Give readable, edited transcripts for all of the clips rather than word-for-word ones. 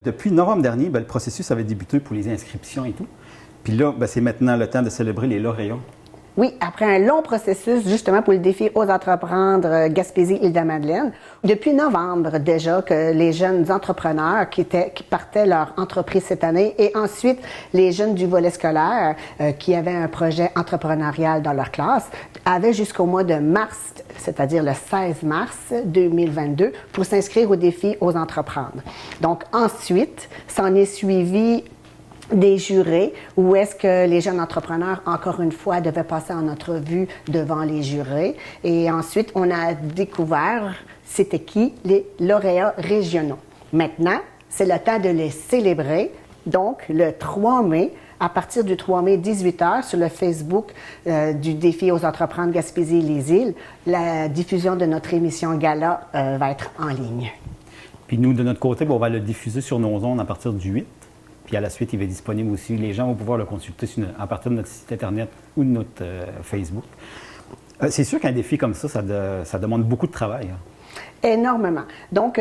Depuis novembre dernier, le processus avait débuté pour les inscriptions et tout. Puis là, c'est maintenant le temps de célébrer les lauréats. Oui, après un long processus, justement, pour le défi Ose entreprendre Gaspésie-Île-de-Madeleine. Depuis novembre, déjà, que les jeunes entrepreneurs qui partaient leur entreprise cette année et ensuite les jeunes du volet scolaire qui avaient un projet entrepreneurial dans leur classe avaient jusqu'au mois de mars, c'est-à-dire le 16 mars 2022, pour s'inscrire au défi Ose entreprendre. Donc, ensuite, s'en est suivi des jurés, où est-ce que les jeunes entrepreneurs, encore une fois, devaient passer en entrevue devant les jurés. Et ensuite, on a découvert c'était qui les lauréats régionaux. Maintenant, c'est le temps de les célébrer. Donc, le 3 mai, à partir du 3 mai, 18h, sur le Facebook du défi Ose entreprendre Gaspésie-les-Îles, la diffusion de notre émission Gala va être en ligne. Puis nous, de notre côté, on va le diffuser sur nos ondes à partir du 8. Puis à la suite, il va être disponible aussi. Les gens vont pouvoir le consulter à partir de notre site Internet ou de notre Facebook. C'est sûr qu'un défi comme ça demande beaucoup de travail. Hein. Énormément. Donc,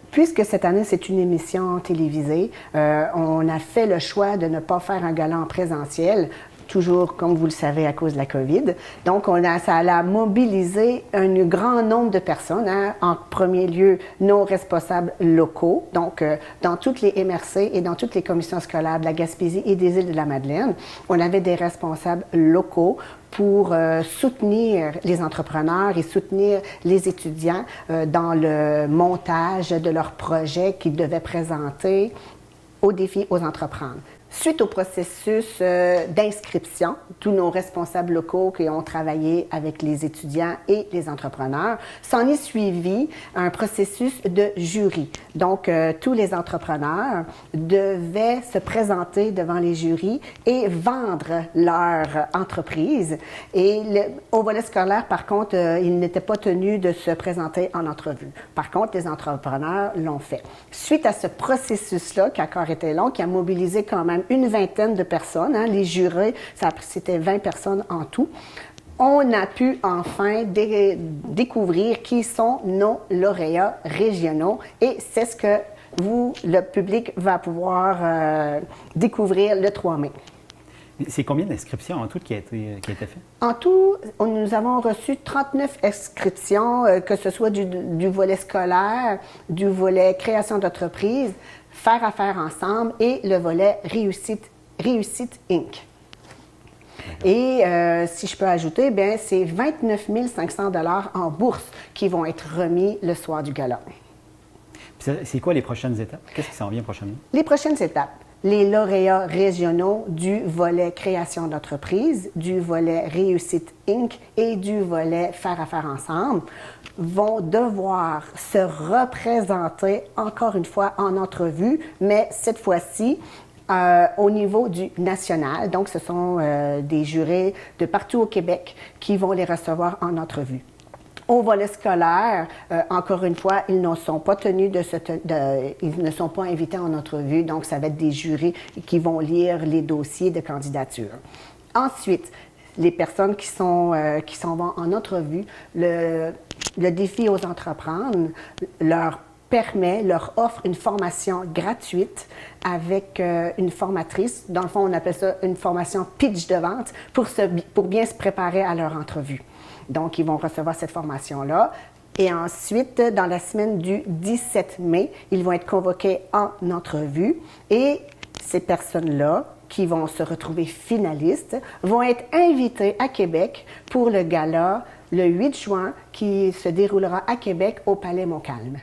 puisque cette année, c'est une émission télévisée, on a fait le choix de ne pas faire un gala en présentiel, toujours, comme vous le savez, à cause de la COVID. Donc, ça a mobilisé un grand nombre de personnes. Hein. En premier lieu, nos responsables locaux, donc dans toutes les MRC et dans toutes les commissions scolaires de la Gaspésie et des Îles-de-la-Madeleine, on avait des responsables locaux pour soutenir les entrepreneurs et soutenir les étudiants dans le montage de leurs projets qu'ils devaient présenter au défi Ose entreprendre. Suite au processus d'inscription, tous nos responsables locaux qui ont travaillé avec les étudiants et les entrepreneurs, s'en est suivi un processus de jury. Donc, tous les entrepreneurs devaient se présenter devant les jurys et vendre leur entreprise. Et au volet scolaire, par contre, ils n'étaient pas tenus de se présenter en entrevue. Par contre, les entrepreneurs l'ont fait. Suite à ce processus-là, qui a encore été long, qui a mobilisé quand même une vingtaine de personnes, hein, les jurés, c'était 20 personnes en tout. On a pu enfin découvrir qui sont nos lauréats régionaux et c'est ce que le public, va pouvoir découvrir le 3 mai. C'est combien d'inscriptions en tout qui a été fait? En tout, nous avons reçu 39 inscriptions, que ce soit du volet scolaire, du volet création d'entreprise, faire affaire ensemble et le volet Réussite Inc. Et si je peux ajouter, c'est 29 500 $ en bourse qui vont être remis le soir du gala. C'est quoi les prochaines étapes? Qu'est-ce qui s'en vient prochainement? Les prochaines étapes. Les lauréats régionaux du volet création d'entreprise, du volet Réussite Inc. et du volet faire affaire ensemble vont devoir se représenter encore une fois en entrevue, mais cette fois-ci au niveau du national. Donc, ce sont des jurés de partout au Québec qui vont les recevoir en entrevue. Au volet scolaire, encore une fois, ils ne sont pas tenus ils ne sont pas invités en entrevue, donc ça va être des jurés qui vont lire les dossiers de candidature. Ensuite, les personnes qui s'en vont en entrevue, le défi Ose entreprendre leur offre une formation gratuite avec une formatrice. Dans le fond, on appelle ça une formation pitch de vente pour bien se préparer à leur entrevue. Donc, ils vont recevoir cette formation-là. Et ensuite, dans la semaine du 17 mai, ils vont être convoqués en entrevue. Et ces personnes-là, qui vont se retrouver finalistes, vont être invités à Québec pour le gala le 8 juin qui se déroulera à Québec au Palais Montcalm.